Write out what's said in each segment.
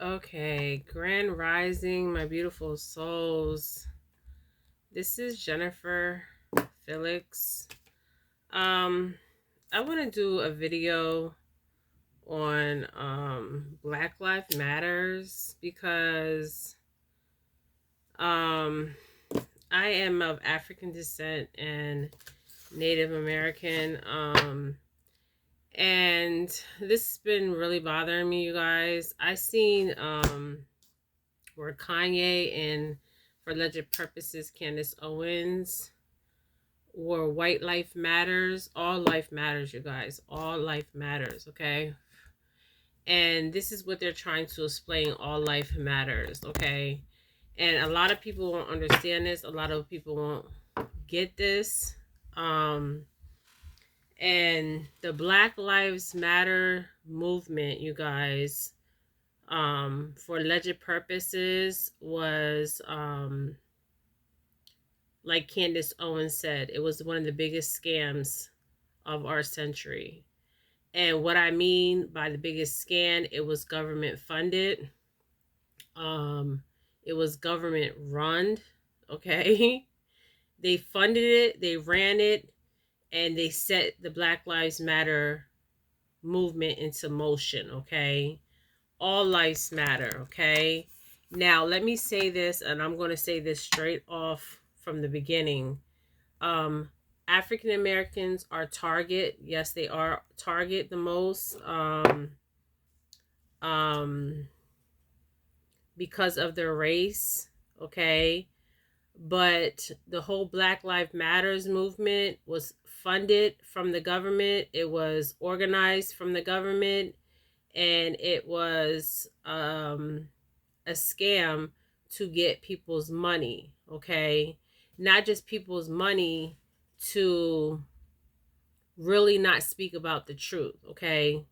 Okay, Grand Rising, my beautiful souls. This is Jennifer Felix. Um, I want to do a video on Black Lives Matters because um I am of African descent and Native American. And this has been really bothering me, you guys. I seen where Kanye and, for alleged purposes, Candace Owens were White Life Matters. All life matters, you guys. All life matters, okay? And this is what they're trying to explain: all life matters, okay? And a lot of people won't understand this. A lot of people won't get this. Um, and the Black Lives Matter movement, you guys, for alleged purposes was like Candace Owens said, it was one of the biggest scams of our century. And what I mean by the biggest scam, it was government funded. Um, it was government run. Okay. They funded it, they ran it, and they set the Black Lives Matter movement into motion. Okay. All lives matter. Okay. Now, let me say this, and I'm going to say this straight off from the beginning. um African Americans are target. Yes, they are target the most, um because of their race, okay? But the whole Black Lives Matters movement was funded from the government. It was organized from the government, and it was a scam to get people's money, okay? Not just people's money, to really not speak about the truth, okay?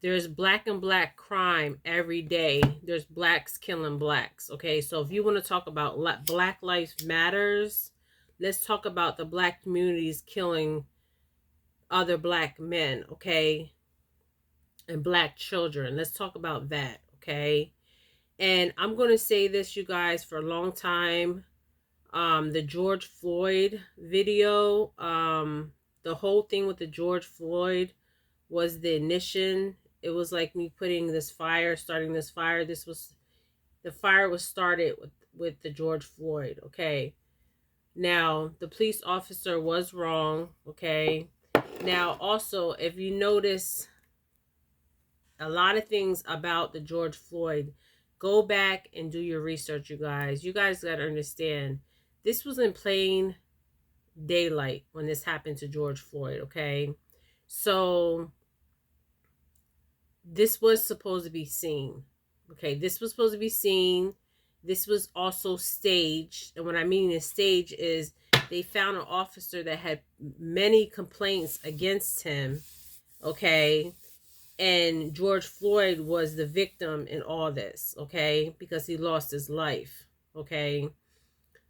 There's black and black crime every day. There's blacks killing blacks, okay? So if you want to talk about Black Lives Matters, let's talk about the black communities killing other black men, okay? And black children. Let's talk about that, okay? And I'm going to say this, you guys, for a long time. The George Floyd video, the whole thing with the George Floyd was the ignition. It was like me putting this fire, starting this fire. This was, the fire was started with the George Floyd, okay? Now, the police officer was wrong, okay? Now, also, if you notice a lot of things about the George Floyd, go back and do your research, you guys. You guys got to understand, this was in plain daylight when this happened to George Floyd, okay? So this was supposed to be seen. Okay, this was supposed to be seen. This was also staged. And what I mean is stage is they found an officer that had many complaints against him. Okay. And George Floyd was the victim in all this. Okay. Because he lost his life. Okay.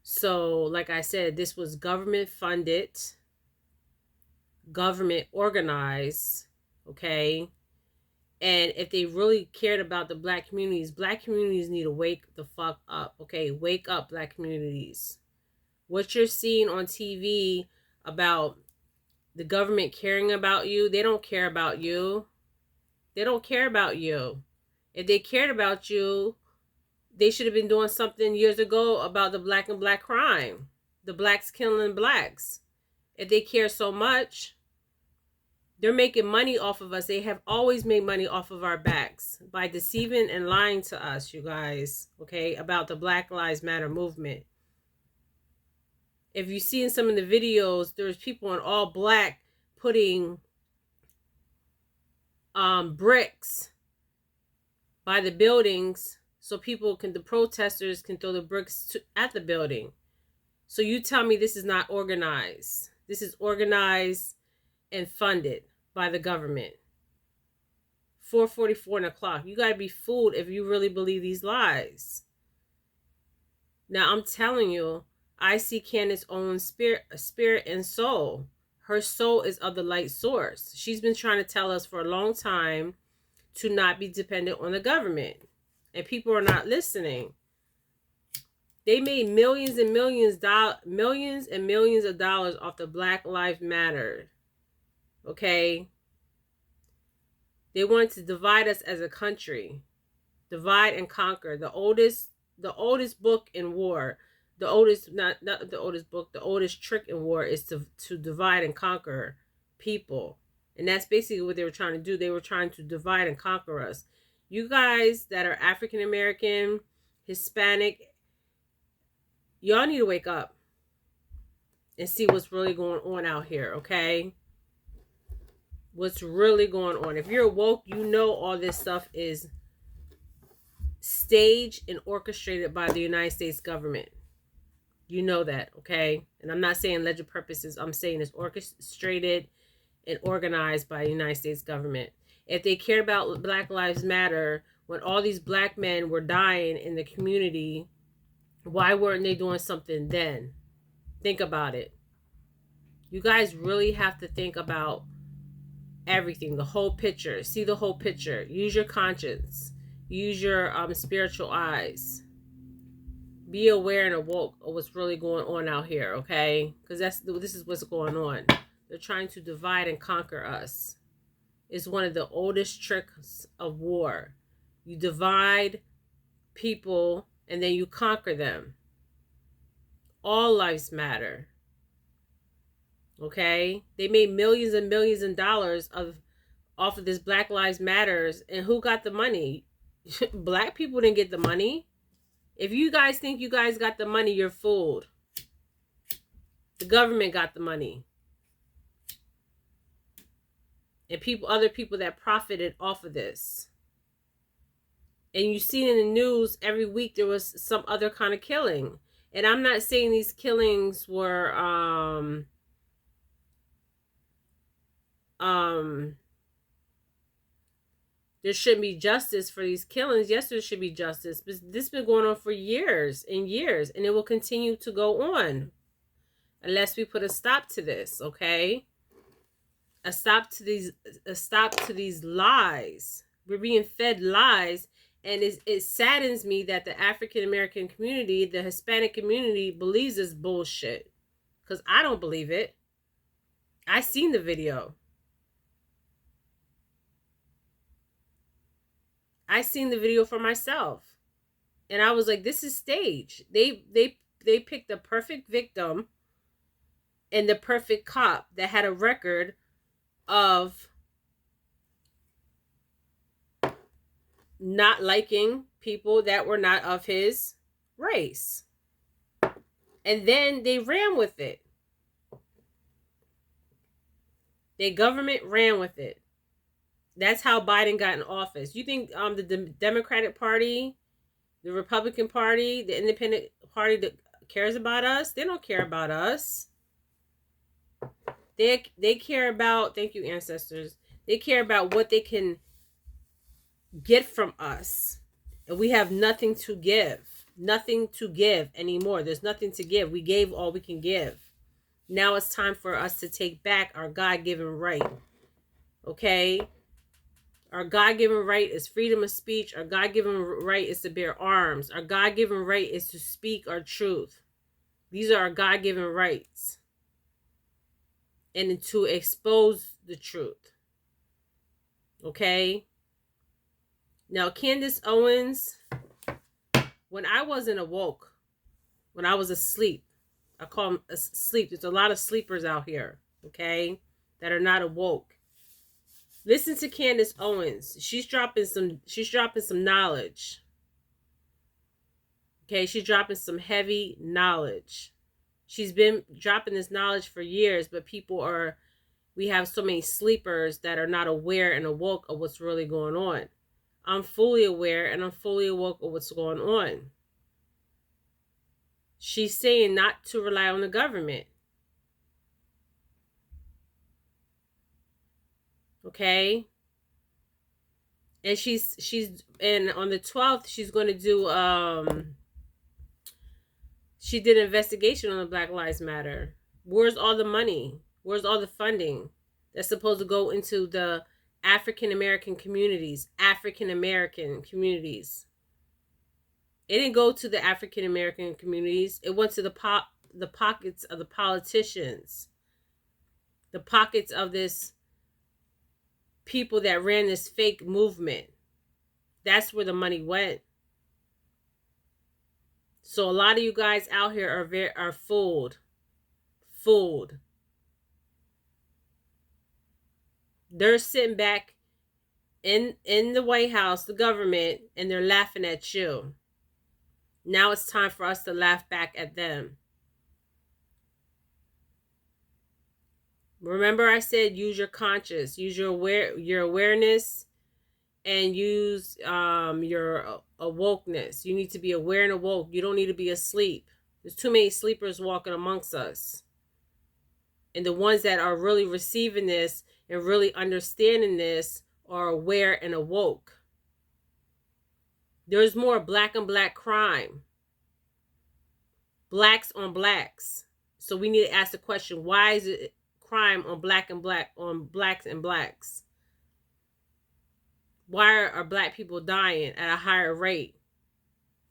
So, like I said, this was government funded, government organized. Okay. And if they really cared about the black communities need to wake the fuck up. Okay, wake up, black communities. What you're seeing on TV about the government caring about you, they don't care about you. They don't care about you. If they cared about you, they should have been doing something years ago about the black and black crime, the blacks killing blacks. If they care so much, they're making money off of us. They have always made money off of our backs by deceiving and lying to us, you guys, okay, about the Black Lives Matter movement. If you see in some of the videos, there's people in all black putting bricks by the buildings so the protesters can throw the bricks at the building. So you tell me this is not organized. This is organized and funded by the government. 4:44 in the clock. You gotta be fooled if you really believe these lies. Now I'm telling you, I see Candace Owens' spirit and soul. Her soul is of the light source. She's been trying to tell us for a long time to not be dependent on the government. and people are not listening. They made millions and millions of dollars off the Black Lives Matter. Okay? They wanted to divide us as a country. Divide and conquer. The oldest book in war, the oldest not the oldest book, the oldest trick in war is to divide and conquer people. And that's basically what they were trying to do. They were trying to divide and conquer us. You guys that are African American, Hispanic, y'all need to wake up and see what's really going on out here, okay? What's really going on. If you're woke, you know all this stuff is staged and orchestrated by the United States government. You know that, okay? And I'm not saying alleged purposes. I'm saying it's orchestrated and organized by the United States government. If they cared about Black Lives Matter, when all these black men were dying in the community, why weren't they doing something then? Think about it. You guys really have to think about everything, the whole picture. See the whole picture. Use your conscience. Use your spiritual eyes. Be aware and awoke of what's really going on out here, okay? Because this is what's going on. They're trying to divide and conquer us. It's one of the oldest tricks of war. You divide people and then you conquer them. All lives matter. Okay? They made millions and millions of dollars off of this Black Lives Matters, and who got the money? Black people didn't get the money. If you guys think you guys got the money, you're fooled. The government got the money. And other people that profited off of this. And you see in the news every week there was some other kind of killing. And I'm not saying these killings were there shouldn't be justice for these killings. Yes, there should be justice. But this has been going on for years and years. And it will continue to go on. Unless we put a stop to this, okay? A stop to these lies. We're being fed lies. And it saddens me that the African American community, the Hispanic community, believes this bullshit. Because I don't believe it. I seen the video. I seen the video for myself. And I was like, this is staged. They picked the perfect victim and the perfect cop that had a record of not liking people that were not of his race. And then they ran with it. The government ran with it. That's how Biden got in office. You think the Democratic Party, the Republican Party, the Independent Party that cares about us? They don't care about us. They care about, thank you ancestors, they care about what they can get from us. And we have nothing to give. Nothing to give anymore. There's nothing to give. We gave all we can give. Now it's time for us to take back our God-given right. Okay? Our God-given right is freedom of speech. Our God-given right is to bear arms. Our God-given right is to speak our truth. These are our God-given rights. And to expose the truth. Okay? Now, Candace Owens, when I wasn't awoke, when I was asleep, I call them asleep. There's a lot of sleepers out here, okay, that are not awoke. Listen to Candace Owens. She's dropping some knowledge. Okay, she's dropping some heavy knowledge. She's been dropping this knowledge for years, but we have so many sleepers that are not aware and awoke of what's really going on. I'm fully aware and I'm fully awoke of what's going on. She's saying not to rely on the government. Okay? And and on the 12th, she's going to do, she did an investigation on the Black Lives Matter. Where's all the money? Where's all the funding that's supposed to go into the African American communities? African American communities. It didn't go to the African American communities. It went to the pockets of the politicians, the pockets of this people that ran this fake movement. That's where the money went. So a lot of you guys out here are fooled. They're sitting back in the White House, the government, and they're laughing at you. Now it's time for us to laugh back at them. Remember I said use your conscious, use your awareness, and use your awokeness. You need to be aware and awoke. You don't need to be asleep. There's too many sleepers walking amongst us. And the ones that are really receiving this and really understanding this are aware and awoke. There's more black on black crime. Blacks on blacks. So we need to ask the question, why is it crime on blacks and blacks? Why are black people dying at a higher rate?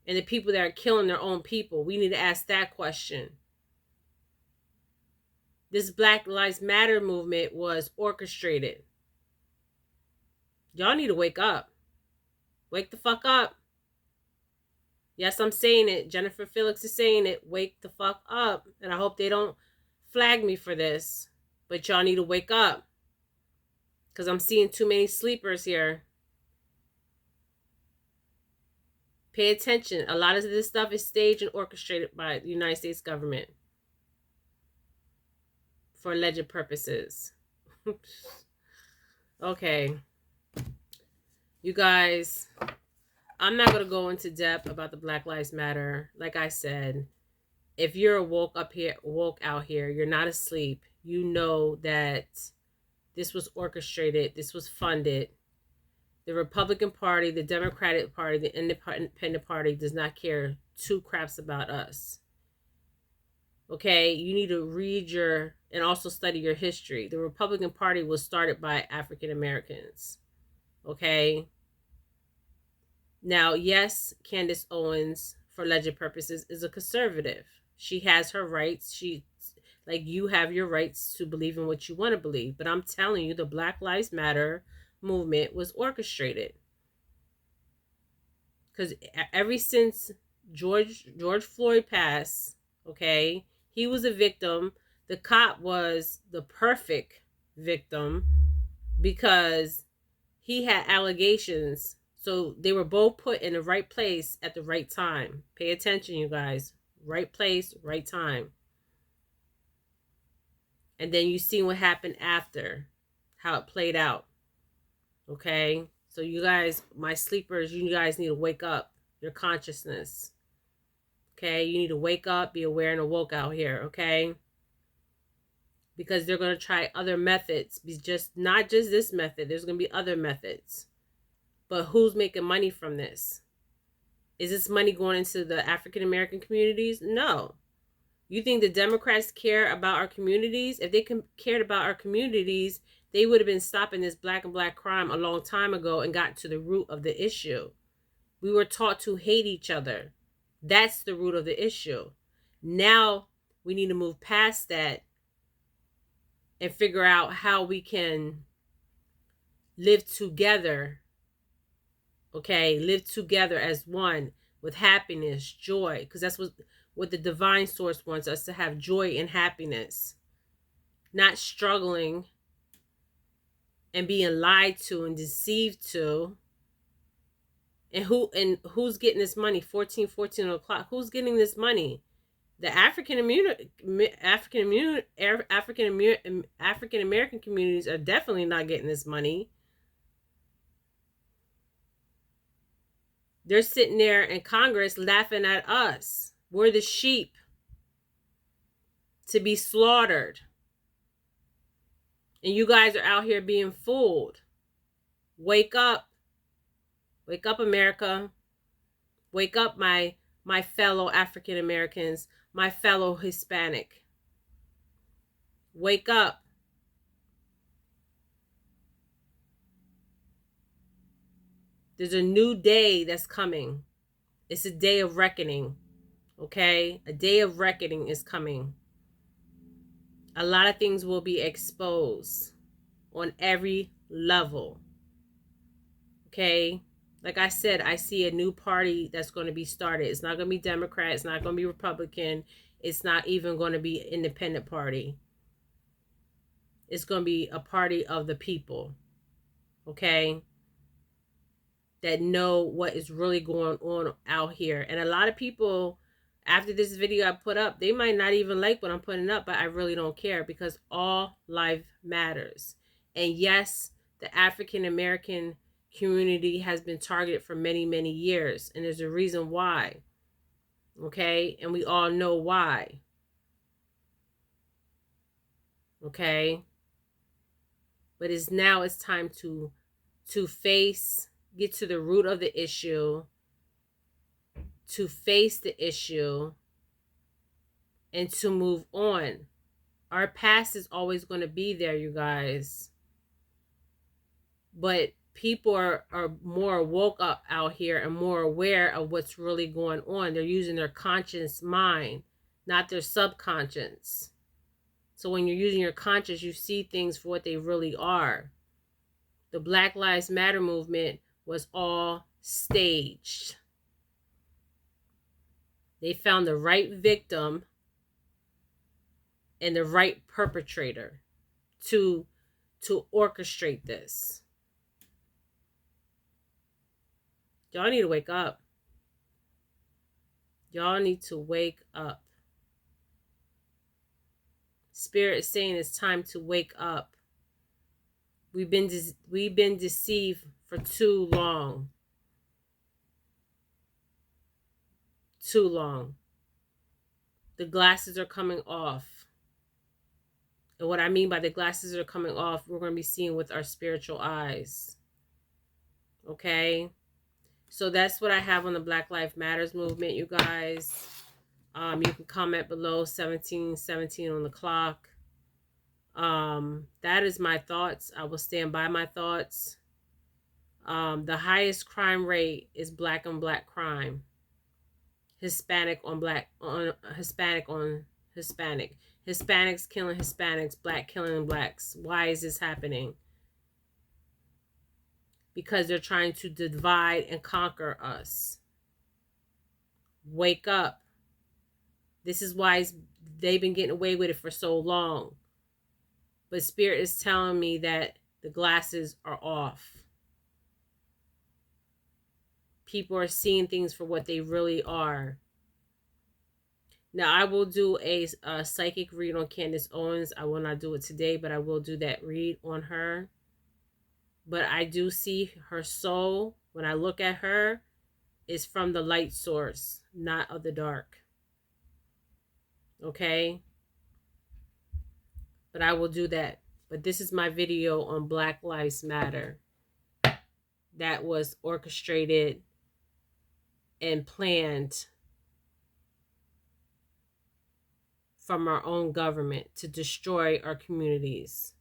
And the people that are killing their own people, we need to ask that question. This Black Lives Matter movement was orchestrated. Y'all need to wake up. Wake the fuck up. Yes, I'm saying it. Jennifer Felix is saying it. Wake the fuck up. And I hope they don't flag me for this. But y'all need to wake up. Because I'm seeing too many sleepers here. Pay attention. A lot of this stuff is staged and orchestrated by the United States government for alleged purposes. Okay. You guys, I'm not going to go into depth about the Black Lives Matter. Like I said, if you're woke out here, you're not asleep. You know that this was orchestrated. This was funded. The Republican Party, the Democratic Party, the Independent Party does not care two craps about us. Okay, you need to read and also study your history. The Republican Party was started by African Americans. Okay. Now, yes, Candace Owens, for alleged purposes, is a conservative. She has her rights. Like you have your rights to believe in what you want to believe. But I'm telling you, the Black Lives Matter movement was orchestrated. Because ever since George Floyd passed, okay, he was a victim. The cop was the perfect victim because he had allegations. So they were both put in the right place at the right time. Pay attention, you guys. Right place, right time. And then you see what happened after, how it played out. Okay? So you guys, my sleepers, you guys need to wake up your consciousness. Okay? You need to wake up, be aware and awoke out here. Okay? Because they're going to try other methods. Not just this method. There's going to be other methods. But who's making money from this? Is this money going into the African American communities? No. You think the Democrats care about our communities? If they cared about our communities, they would have been stopping this black and black crime a long time ago and got to the root of the issue. We were taught to hate each other. That's the root of the issue. Now we need to move past that and figure out how we can live together. Okay, live together as one with happiness, joy, because that's what the divine source wants us to have, joy and happiness, not struggling and being lied to and deceived to. And who's getting this money? 14 o'clock. Who's getting this money? The African American communities are definitely not getting this money. They're sitting there in Congress laughing at us. We're the sheep to be slaughtered. And you guys are out here being fooled. Wake up. Wake up, America. Wake up, my fellow African Americans, my fellow Hispanic. Wake up. There's a new day that's coming. It's a day of reckoning. Okay? A day of reckoning is coming. A lot of things will be exposed on every level. Okay? Like I said, I see a new party that's going to be started. It's not going to be Democrat. It's not going to be Republican. It's not even going to be independent party. It's going to be a party of the people. Okay? That know what is really going on out here. And a lot of people, after this video I put up, they might not even like what I'm putting up, but I really don't care, because all life matters. And yes, the African American community has been targeted for many, many years, and there's a reason why. Okay? And we all know why. Okay? But it's time to face, get to the root of the issue, to face the issue, and to move on. Our past is always going to be there, you guys. But people are more woke up out here and more aware of what's really going on. They're using their conscious mind, not their subconscious. So when you're using your conscious, you see things for what they really are. The Black Lives Matter movement was all staged. They found the right victim and the right perpetrator to orchestrate this. Y'all need to wake up. Y'all need to wake up. Spirit is saying it's time to wake up. We've been deceived for too long. Too long. The glasses are coming off. And what I mean by the glasses are coming off, we're going to be seeing with our spiritual eyes. Okay? So that's what I have on the Black Lives Matters movement, you guys. You can comment below, 1717 on the clock. That is my thoughts. I will stand by my thoughts. The highest crime rate is black on black crime. Hispanic on Hispanic on Hispanic. Hispanics killing Hispanics, black killing blacks. Why is this happening? Because they're trying to divide and conquer us. Wake up. This is why they've been getting away with it for so long. But Spirit is telling me that the glasses are off. People are seeing things for what they really are. Now, I will do a psychic read on Candace Owens. I will not do it today, but I will do that read on her. But I do see her soul, when I look at her, is from the light source, not of the dark. Okay? But I will do that. But this is my video on Black Lives Matter. That was orchestrated and planned from our own government to destroy our communities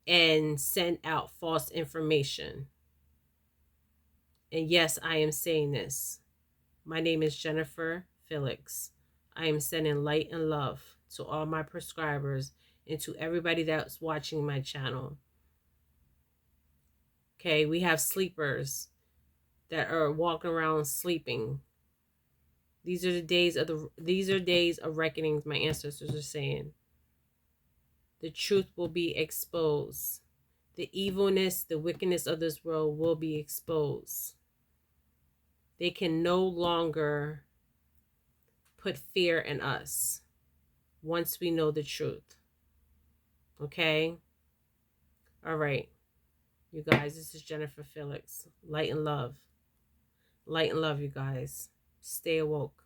and send out false information. And yes, I am saying this. My name is Jennifer Felix. I am sending light and love to all my prescribers and to everybody that's watching my channel. Okay, we have sleepers that are walking around sleeping. These are days of reckonings, my ancestors are saying. The truth will be exposed. The evilness, the wickedness of this world will be exposed. They can no longer put fear in us once we know the truth. Okay? All right. You guys, this is Jennifer Felix. Light and love. Light and love, you guys. Stay awoke.